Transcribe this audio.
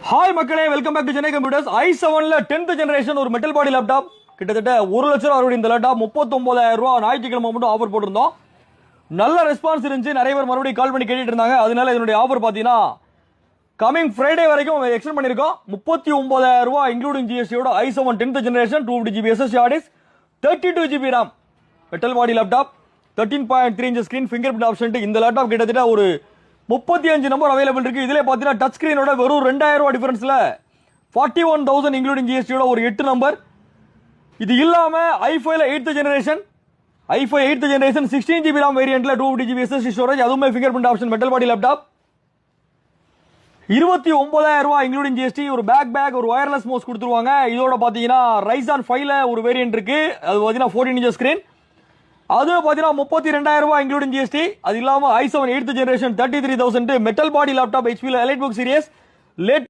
Hi மக்களே, welcome back to Chennai computers. i7ல 10th generation ஒரு மெட்டல் பாடி லேப்டாப், கிட்டத்தட்ட 1 லட்சம் ரூபாய் இந்த லேப்டாப் 39,000 ரூபாய் ஞாயிற்றுக்கிழமை மட்டும் ஆஃபர் போட்டிருந்தோம். நல்ல ரெஸ்பான்ஸ் இருந்துச்சு. நிறைய பேர் மறுபடியும் கால் பண்ணி கேட்டுட்டு இருந்தாங்க. அதனால இதனுடைய ஆஃபர் பார்த்தீங்கன்னா கமிங் ஃப்ரைடே வரைக்கும் எக்ஸ்டெண்ட் பண்ணியிருக்கோம். 39,000 ரூபாய் இன்க்ளூடிங் ஜிஎஸ்டியோட i7 10th generation 250GB SSD hard disk, 32GB RAM metal body laptop, 13.3 inch screen, finger print option. இந்த லேப்டாப் கிட்டத்தட்ட ஒரு 35 நம்பர் அவைலபிள் இருக்கு. இதுல பாத்தீங்கன்னா டச் ஸ்கிரீனோட வெறும் 2000 ரூபாய் டிஃபரன்ஸ்ல 41,000 இன்க்ளூடிங் ஜிஎஸ்டியோட ஒரு 8 நம்பர். இது இல்லாம i5ல 8th ஜெனரேஷன் 16GB RAM வேரியன்ட்ல 250GB SSD ஸ்டோரேஜ், அதுவுமே finger print option metal body laptop. 29,000 ரூபாய் இன்க்ளூடிங் ஜிஎஸ்டி. ஒரு பேக் ஒரு வயர்லெஸ் மவுஸ் கொடுத்துருவாங்க. இதோட பாத்தீங்கன்னா Ryzen 5ல ஒரு வேரியன்ட் இருக்கு. அது பாத்தீங்கன்னா 14 inch ஸ்கிரீன். அது பாத்தீங்கன்னா 32,000 ரூபாய் இன்க்ளூடிங் ஜிஎஸ்டி. அது இல்லாம i7 8th generation 33,000 metal body laptop HP elite book series late